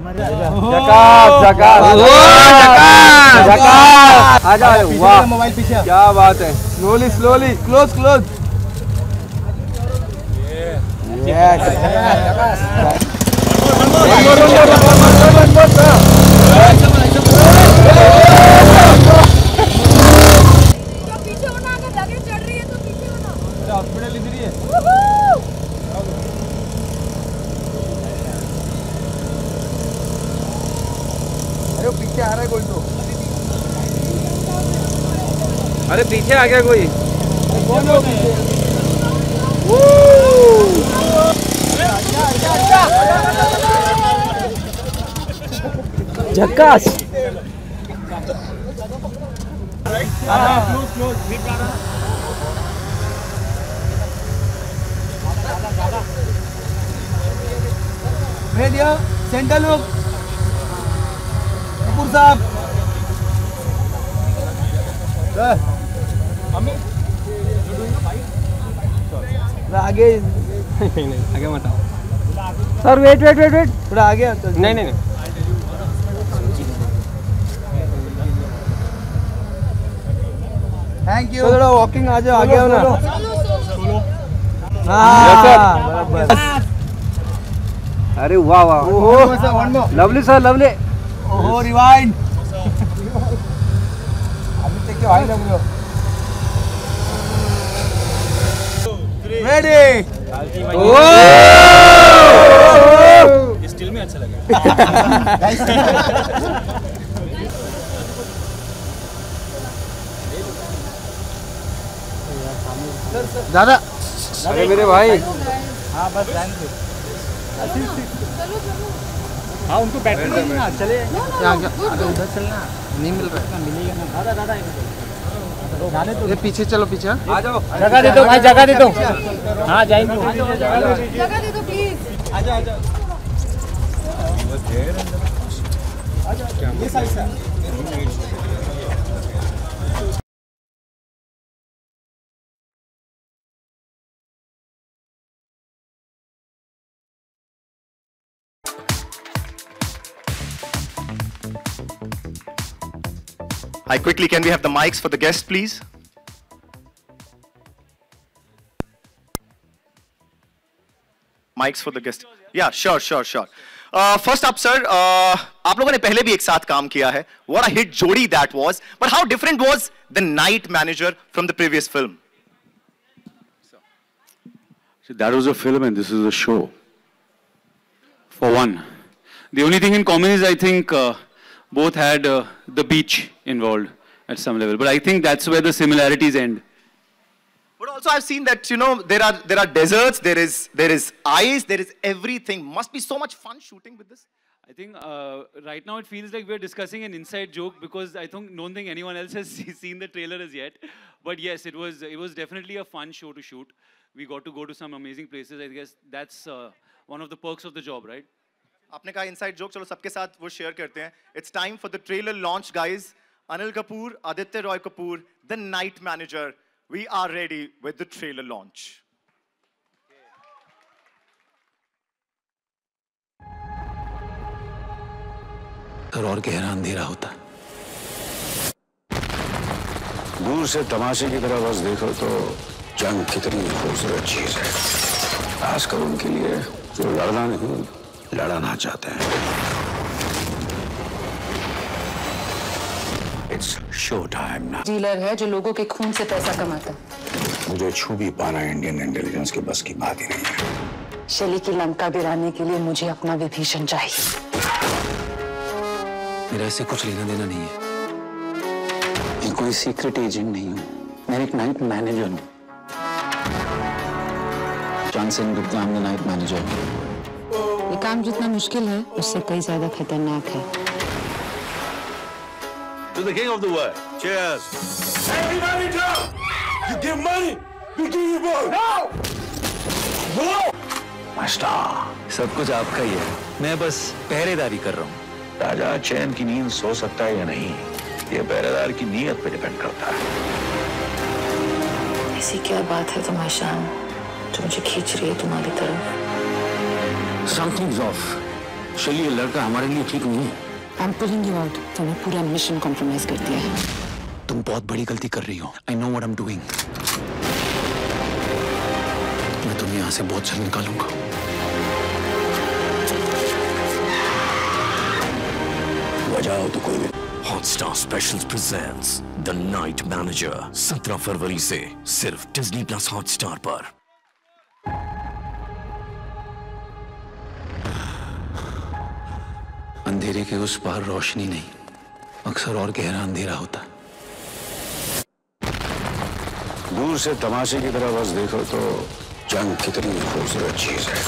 आ जाओ। वाह, मोबाइल पीछे, क्या बात है। Slowly slowly, close close. Hospital इधर ही है। अरे पीछे आ रहा है कोई तो। अरे पीछे आ गया कोई। कौन है पीछे? झक्कास। Radio centre look. कपूर साहब। आगे आगे मत आओ sir. Wait wait wait wait, थोड़ा आगे। नहीं नहीं नहीं, थैंक यू। थोड़ा वॉकिंग आ जाओ, आगे आओ ना। हाँ, अरे वाह वाह, लवली सर, लवली। ओहो, रिवाइंड। अभी तक क्या लवली। रेडी। स्टिल में अच्छा लगा। दादा, अरे मेरे भाई। हाँ बस हाँ, उनको बैटरी देनी ना, चले। उधर चलना, नहीं मिल रहा है। मिलेगा ना। दादा दादा जाने तो। ये पीछे चलो, पीछे आ जाओ। जगह दे दो भाई, जगह दे दो। हाँ जाएंगे। जगह दे दो प्लीज। आ जाओ आ जाओ। ये साइड से। Hi, quickly, can we have the mics for the guests, please? Mics for the guests. Yeah, sure. First up, sir, आप लोगों ने पहले भी एक साथ काम किया है. What a hit जोड़ी that was. But how different was the night manager from the previous film? So that was a film and this is a show. For one. The only thing in common is I think both had the beach involved at some level. But I think that's where the similarities end. But also I've seen that, you know, there are deserts, there is ice, there is everything. Must be so much fun shooting with this. I think right now it feels like we're discussing an inside joke because I don't think anyone else has seen the trailer as yet. But yes, it was definitely a fun show to shoot. We got to go to some amazing places. I guess that's one of the perks of the job, right? आपने कहा inside joke, चलो सबके साथ वो share करते हैं. It's time for the trailer launch, guys. Anil Kapoor, Aditya Roy Kapoor, the night manager. We are ready with the trailer launch. और गहरा अंधेरा होता, दूर से तमाशे की तरह बस देखो तो जंग कितनी खूबसूरत चीज है, खासकर उनके लिए जो लड़ना नहीं लड़ना चाहते हैं. It's show time now. Dealer है जो लोगों के खून से पैसा कमाता है. मुझे छू भी पाना इंडियन इंटेलिजेंस के बस की बात ही नहीं है. शली की लंका गिराने के लिए मुझे अपना विभीषण चाहिए. मेरा ऐसे कुछ लेना देना नहीं है. मैं कोई सीक्रेट एजेंट नहीं हूँ. मैं एक नाइट मैनेजर हूँ. Johnson Gupta, I'm the night manager. ये काम जितना मुश्किल है उससे कई ज्यादा खतरनाक है. To the king of the world. Cheers. Everybody down. You give money, we give you more. No. No. My star. सब कुछ आपका ही है. मैं बस पहरेदारी कर रहा हूँ. राजा चैन की नींद सो सकता है या नहीं, ये पहरेदार की नीयत पे डिपेंड करता है. ऐसी क्या बात है तुम्हारी शान जो मुझे खींच रही है तुम्हारी तरफ? Something's off. शैली, ये लड़का हमारे लिए ठीक नहीं है। I'm pulling you out. तूने पूरा मिशन कॉम्प्रोमाइज कर दिया है। तुम बहुत बड़ी गलती कर रही हो। I know what I'm doing. मैं तुम्हें यहाँ से बहुत जल्द निकालूंगा। बजाओ तो कोई भी। Hotstar Specials presents The Night Manager 17 फरवरी से सिर्फ Disney Plus Hotstar पर। अंधेरे के उस पार रोशनी नहीं, अक्सर और गहरा अंधेरा होता। दूर से तमाशे की तरह बस देखो तो जंग कितनी खूबसूरत चीज है।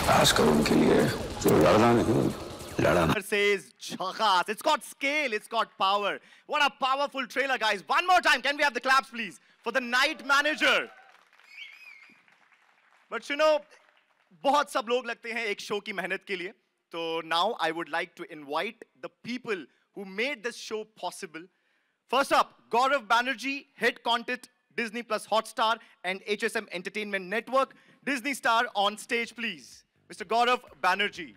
खासकर उनके लिए जो लड़ना नहीं, लड़ाना। Says Jhakas. It's got scale, it's got power. What a powerful trailer, guys. One more time, can we have the claps, please, for The Night Manager? But you know, बहुत सब लोग लगते हैं एक शो की मेहनत के लिए. So now I would like to invite the people who made this show possible. First up, Gaurav Banerjee, head content, Disney Plus Hotstar and HSM Entertainment Network. Disney star on stage, please. Mr. Gaurav Banerjee.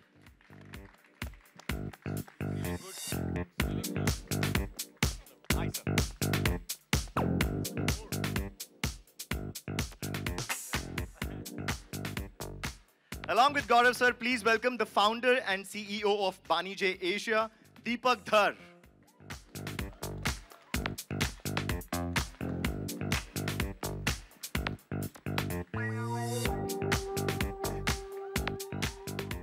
Hi, sir. Along with Gaurav sir, please welcome the founder and CEO of Bani J Asia, Deepak Dhar.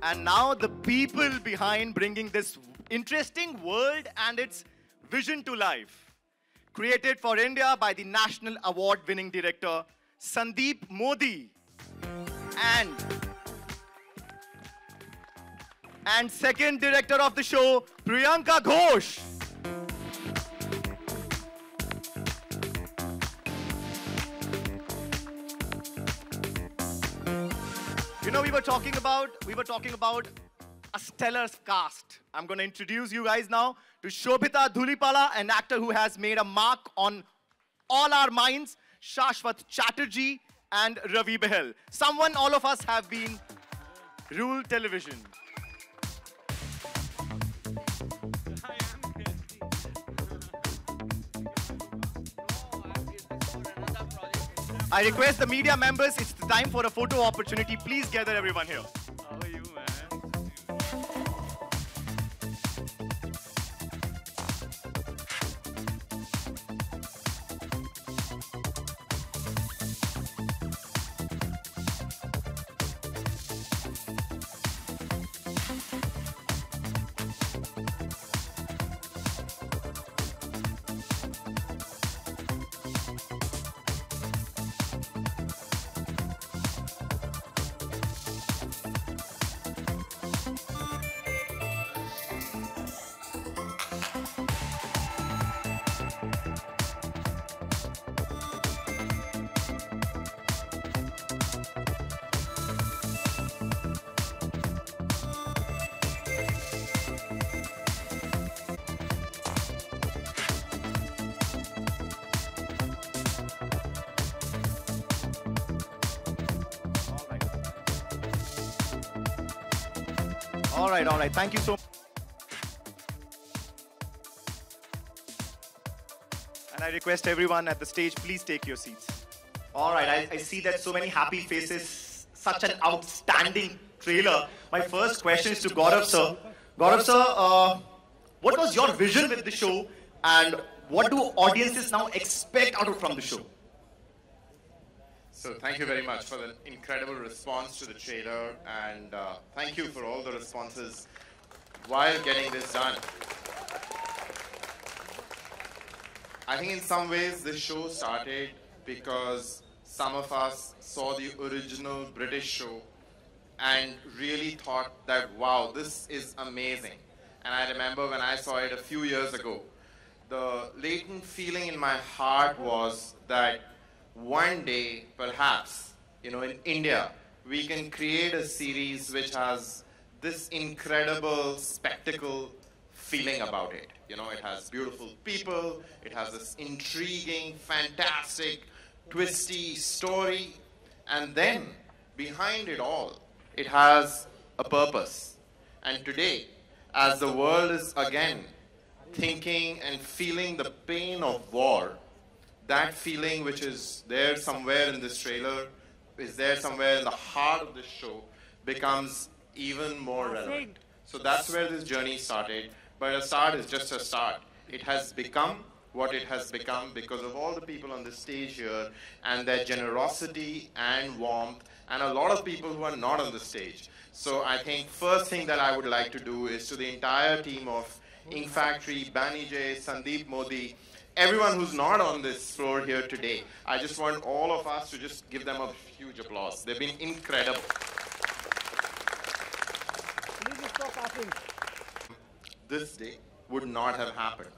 And now the people behind bringing this interesting world and its vision to life. Created for India by the National Award-winning director, Sandeep Modi. And second director of the show, Priyanka Ghosh. You know, we were talking about a stellar cast. I'm going to introduce you guys now to Sobhita Dhulipala, an actor who has made a mark on all our minds, Shashwat Chatterjee and Ravi Behel. Someone all of us have been ruled television. I request the media members, it's the time for a photo opportunity. Please gather everyone here. How are you, man? All right. Thank you so much. And I request everyone at the stage, please take your seats. All right, I see that so many happy faces, such an outstanding trailer. My first question is to Gaurav sir. Gaurav sir, what was your vision with the show and what do audiences now expect from the show? So thank you very much for the incredible response to the trailer, and thank you for all the responses while getting this done. I think in some ways this show started because some of us saw the original British show and really thought that, wow, this is amazing. And I remember when I saw it a few years ago, the latent feeling in my heart was that one day, perhaps, in India, we can create a series which has this incredible spectacle feeling about it. It has beautiful people, it has this intriguing, fantastic, twisty story, and then behind it all, it has a purpose. And today, as the world is again thinking and feeling the pain of war, that feeling which is there somewhere in this trailer, is there somewhere in the heart of this show, becomes even more relevant. So that's where this journey started. But a start is just a start. It has become what it has become because of all the people on the stage here and their generosity and warmth, and a lot of people who are not on the stage. So I think first thing that I would like to do is to the entire team of Ink Factory, Bani J, Sandeep Modi, everyone who's not on this floor here today, I just want all of us to just give them a huge applause. They've been incredible. This day would not have happened.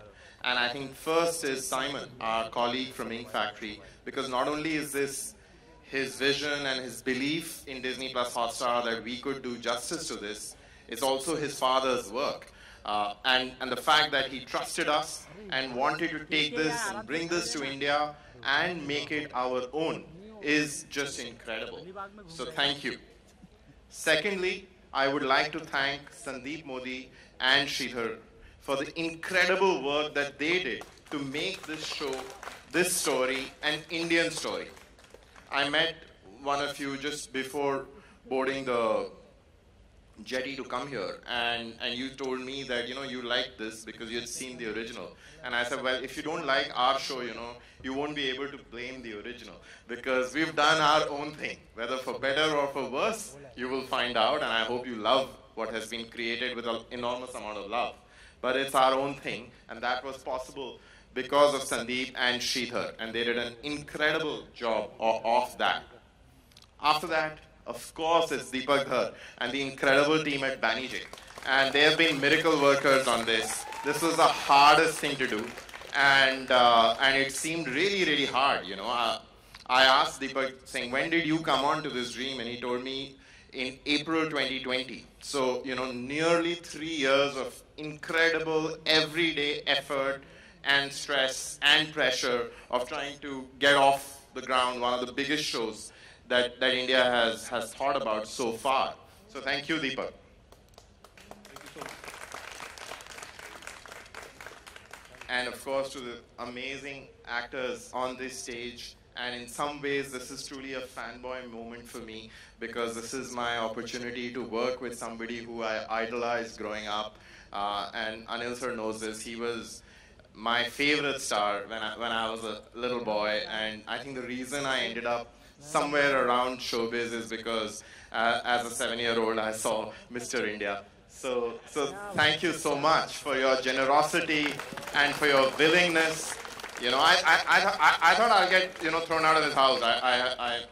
And I think first is Simon, our colleague from Ink Factory, because not only is this his vision and his belief in Disney Plus Hotstar that we could do justice to this, it's also his father's work. And the fact that he trusted us and wanted to take this and bring this to India and make it our own is just incredible. So thank you. Secondly, I would like to thank Sandeep Modi and Sridhar for the incredible work that they did to make this show, this story, an Indian story. I met one of you just before boarding the jetty to come here, and you told me that, you know, you liked this because you had seen the original. And I said, well, if you don't like our show, you know, you won't be able to blame the original because we've done our own thing. Whether for better or for worse, you will find out, and I hope you love what has been created with an enormous amount of love. But it's our own thing, and that was possible because of Sandeep and Sridhar, and they did an incredible job of that. After that, of course, it's Deepak Dhar and the incredible team at Bani J. And they have been miracle workers on this. This was the hardest thing to do, and it seemed really, really hard. You know, I asked Deepak, saying, when did you come on to this dream? And he told me in April 2020. So, you know, nearly 3 years of incredible everyday effort and stress and pressure of trying to get off the ground one of the biggest shows that India has thought about so far. So thank you, Deepak. Thank you so much. And of course to the amazing actors on this stage. And in some ways, this is truly a fanboy moment for me because this is my opportunity to work with somebody who I idolized growing up. And Anil sir knows this. He was my favorite star when I was a little boy. And I think the reason I ended up somewhere around showbiz is because as a 7-year-old, I saw Mr. India. So thank you so much for your generosity and for your willingness. You know, I thought I'll get, you know, thrown out of his house.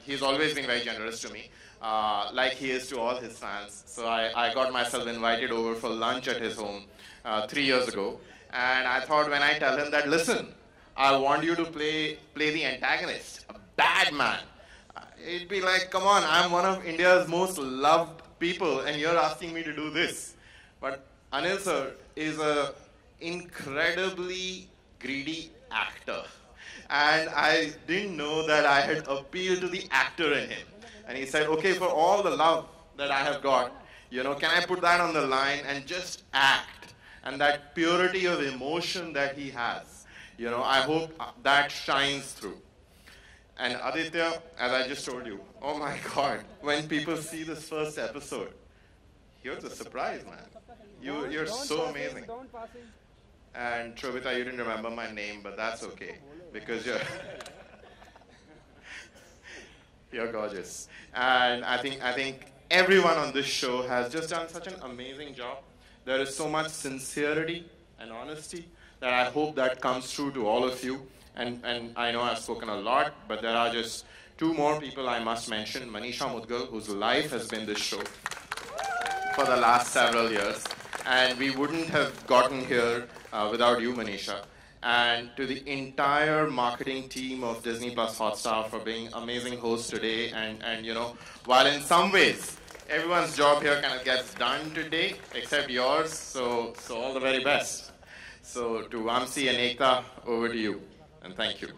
He's always been very generous to me, like he is to all his fans. So I got myself invited over for lunch at his home 3 years ago. And I thought when I tell him that, listen, I want you to play the antagonist, a bad man. It'd be like, come on, I'm one of India's most loved people and you're asking me to do this. But Anil sir is an incredibly greedy actor. And I didn't know that I had appealed to the actor in him. And he said, okay, for all the love that I have got, you know, can I put that on the line and just act? And that purity of emotion that he has, you know, I hope that shines through. And Aditya, as I just told you, oh my God, when people see this first episode, here's a surprise, man. You're so amazing. And Sobhita, you didn't remember my name, but that's okay, because you're gorgeous. And I think everyone on this show has just done such an amazing job. There is so much sincerity and honesty that I hope that comes through to all of you. And I know I've spoken a lot, but there are just 2 more people I must mention. Manisha Mudgal, whose life has been this show for the last several years. And we wouldn't have gotten here without you, Manisha. And to the entire marketing team of Disney Plus Hotstar for being amazing hosts today. And you know, while in some ways, everyone's job here kind of gets done today, except yours. So all the very best. So to Vamsi and Ekta, over to you. And thank you.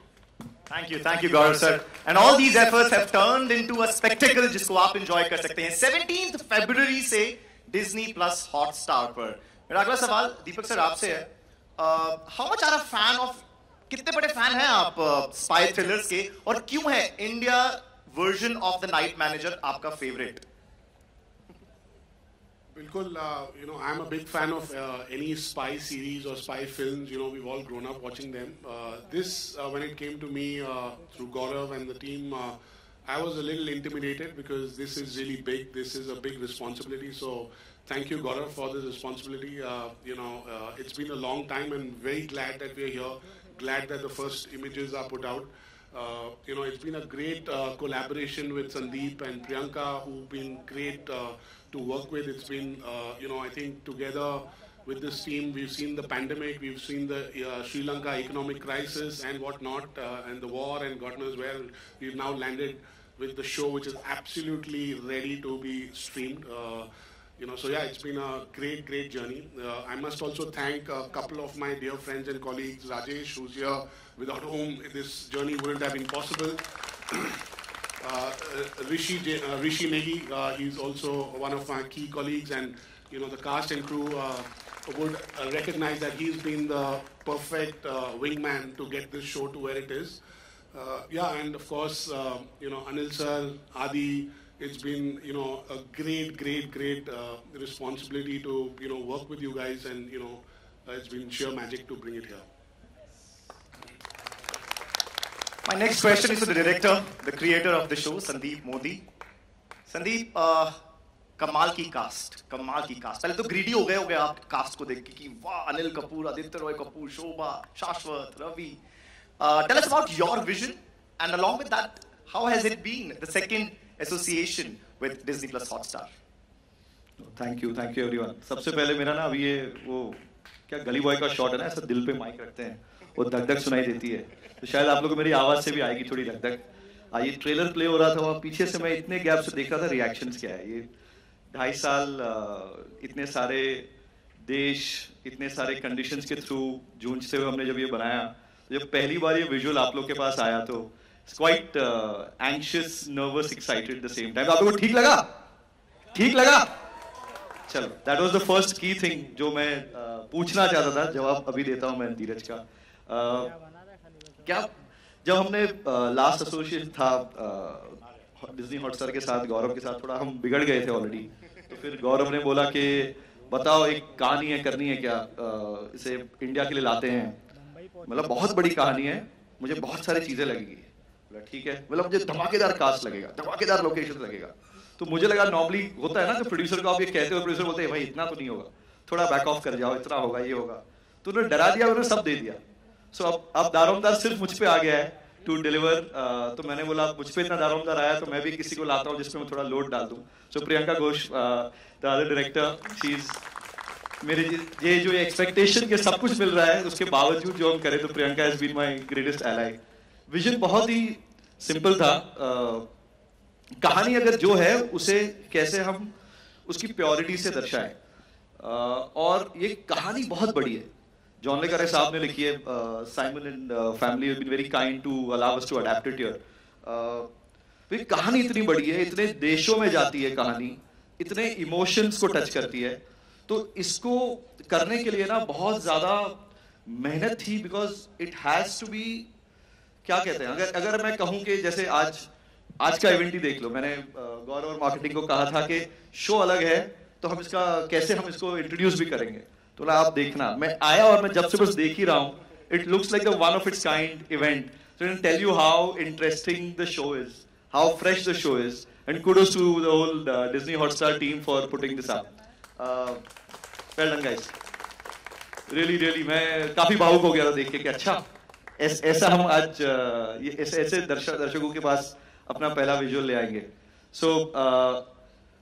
Thank you, Gaurav sir. And all these efforts have turned into a spectacle जिसको आप enjoy कर सकते हैं. 17th February से Disney Plus Hotstar पर। मेरा अगला सवाल दीपक सर आपसे है, how much are a fan of, कितने बड़े फैन हैं आप स्पाई थ्रिलर्स के, और क्यों है India version of the night manager आपका favourite? Bilkul, I'm a big fan of any spy series or spy films. We've all grown up watching them. This, when it came to me through Gaurav and the team, I was a little intimidated because this is really big. This is a big responsibility. So thank you, Gaurav, for this responsibility. It's been a long time, and very glad that we're here. Glad that the first images are put out. It's been a great collaboration with Sandeep and Priyanka, who've been great to work with. It's been, I think together with this team, we've seen the pandemic, we've seen the Sri Lanka economic crisis and whatnot, and the war, and God knows where. We've now landed with the show, which is absolutely ready to be streamed. So yeah, it's been a great, great journey. I must also thank a couple of my dear friends and colleagues, Rajesh, who's here, without whom this journey wouldn't have been possible. Rishi Negi, he's also one of my key colleagues, and the cast and crew would recognize that he's been the perfect wingman to get this show to where it is. And of course, Anil sir, Adi. It's been, a great, great, great responsibility to, work with you guys, and, it's been sheer magic to bring it here. My next question is to the director, the creator of the show, Sandeep Modi. Sandeep, कमाल की cast, कमाल की cast. पहले तो greedy हो गए आप cast को देख के कि वाह, अनिल कपूर, आदित्य रॉय कपूर, शोभा, शाश्वत, Ravi. Tell us about your vision, and along with that, how has it been, the second association with Disney Plus Hotstar? Thank you everyone. सबसे पहले मेरा ना अभी ये वो क्या गली बॉय का शॉट है ना, ऐसा दिल पे माइक रखते हैं, वो धक धक सुनाई देती है, तो शायद आप लोगों को मेरी आवाज से भी आएगी थोड़ी धक धक. ये ट्रेलर प्ले हो रहा था, वहाँ पीछे से मैं इतने गैप से देख रहा था रिएक्शंस क्या है. ये 2.5 साल इतने सारे देश, इतने सारे कंडीशंस के थ्रू जूझते हुए हमने जब ये बनाया, तो जब पहली बार ये विजुअल आप लोग के पास आया तो it's quite anxious, nervous, excited at the same time. आप लोगों को ठीक लगा? ठीक लगा? चलो, that was the first key thing जो मैं पूछना चाहता था, जवाब अभी देता हूँ मैं धीरज का. क्या जब हमने लास्ट एसोसिएशन था डिज्नी हॉटस्टार के साथ, गौरव के साथ थोड़ा हम बिगड़ गए थे ऑलरेडी, तो फिर गौरव ने बोला कि बताओ एक कहानी है, करनी है क्या, इसे इंडिया के लिए लाते हैं. मतलब बहुत बड़ी कहानी है, मुझे बहुत सारी चीजें लगेगी. ठीक है, मतलब मुझे धमाकेदार कास्ट लगेगा, धमाकेदार लोकेशन लगेगा. तो मुझे लगा नॉर्मली होता है ना कि प्रोड्यूसर को आप ये कहते हो, प्रोड्यूसर बोलते हैं भाई इतना तो नहीं होगा, थोड़ा बैक ऑफ कर जाओ, इतना होगा, ये होगा. तो उन्होंने डरा दिया, उन्होंने सब दे दिया. सो अब दारोमदार सिर्फ मुझ पे आ गया है टू डिलीवर. तो मैंने बोला मुझ पे इतना दारोमदार आया तो मैं भी किसी को लाता हूँ जिसपे मैं थोड़ा लोड डाल दूँ. So Priyanka Ghosh, the other director, she is मेरे ये जो एक्सपेक्टेशन के सब कुछ मिल रहा है उसके बावजूद जो हम करें, तो Priyanka has been my greatest ally. Vision बहुत ही सिंपल था. कहानी अगर जो है उसे कैसे हम उसकी प्योरिटी से दर्शाएं, और ये कहानी बहुत बड़ी है. जॉन ले करे साहब ने लिखी है. Simon and family have been very kind to allow us to adapt it here. ये कहानी इतनी बड़ी है, इतने देशों में जाती है कहानी, इतने इमोशंस को टच करती है. तो इसको करने के लिए ना बहुत ज्यादा मेहनत थी, because it has to be, क्या कहते हैं, अगर मैं कहूं कि जैसे आज का इवेंट ही देख लो, मैंने गौरव और मार्केटिंग को कहा था कि शो अलग है तो हम इसका कैसे हम इसको इंट्रोड्यूस भी करेंगे. तो आप देखना, मैं आया और मैं जब से बस देख ही रहा हूं, it looks like the one of its kind event. So I tell you how interesting the show is, how fresh the show is, and kudos to the whole Disney Hotstar team for putting this up. Well done guys. Really मैं काफी भावुक हो गया था देख के कि अच्छा ऐसा हम आज ऐसे दर्शकों के पास अपना पहला विजुअल ले आएंगे. सो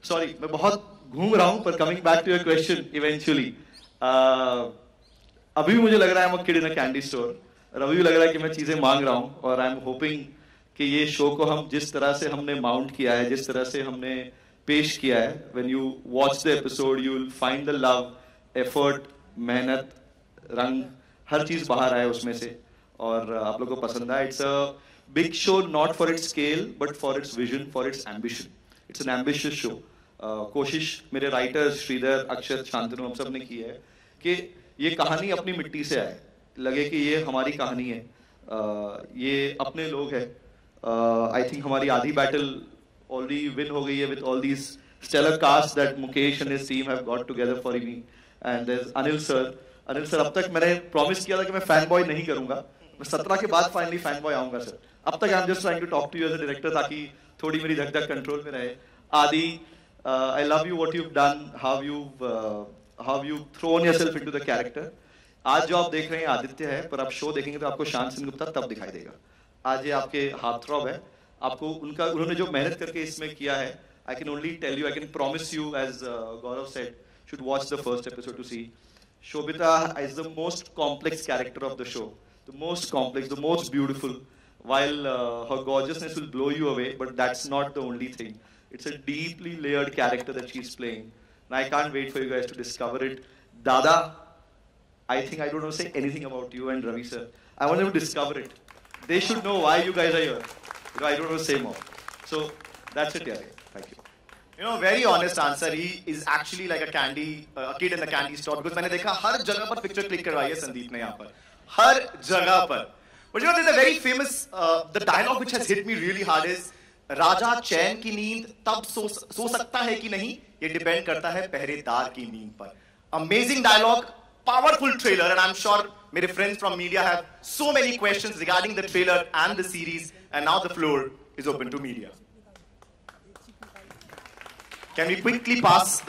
सॉरी मैं बहुत घूम रहा हूं, पर coming back to your question eventually, अभी मुझे लग रहा है I am a kid in a candy store, और अभी भी लग रहा है कि मैं चीजें मांग रहा हूं, और आई एम होपिंग कि ये शो को हम जिस तरह से हमने माउंट किया है, जिस तरह से हमने पेश किया है, when you watch the episode you will find the love, effort, मेहनत, रंग, हर चीज बाहर आए उसमें से, और आप लोगों को पसंद आए. It's a big show, not for its scale but for its vision, for its ambition. It's an ambitious show. कोशिश मेरे राइटर्स श्रीधर, अक्षत, शांतनु हम सब ने की है कि ये कहानी अपनी मिट्टी से आए, लगे कि ये हमारी कहानी है, ये अपने लोग हैं। आई थिंक हमारी आधी बैटल ऑलरेडी विन हो गई है with all these stellar cast that Mukesh and his team have got together for me, and there's Anil sir. Anil sir, अब तक मैंने प्रॉमिस किया था कि मैं फैन बॉय नहीं करूंगा, मैं 17 के बाद फाइनली फैन बॉय आऊंगा सर। अब तक I am just trying to talk to you as a director ताकि थोड़ी मेरी धक धक कंट्रोल में रहे। Adi, I love you what you have done, how you thrown yourself into the character. आज जो आप देख रहे हैं आदित्य है, पर आप शो देखेंगे तो आपको शांत सिंह गुप्ता तब दिखाई देगा। आज ये आपके हार्ट थ्रॉब है, आपको उन्होंने जो मेहनत करके इसमें किया है, I can only tell you, I can promise you, as Gaurav said, should watch the first episode to see. Sobhita is the most complex character of the show. The most complex, the most beautiful. While her gorgeousness will blow you away, but that's not the only thing. It's a deeply layered character that she's playing. And I can't wait for you guys to discover it. Dada, I think I don't want to say anything about you and Ravi sir. I want them to discover it. They should know why you guys are here. You know, I don't want to say more. So that's it, yeah. Thank you. You know, very honest answer. He is actually like a kid in the candy store. Because मैंने देखा हर जगह पर picture click करवाई है संदीप ने यहाँ पर, हर जगह पर. But you know, there's a very famous the dialogue which has hit me really hard is राजा चैन की नींद तब सो सकता है कि नहीं, ये डिपेंड करता है पहरेदार की नींद पर. Amazing dialogue, powerful trailer, and I'm sure मेरे friends from media have so many questions regarding the trailer and the series, and now the floor is open to media. Can we quickly pass the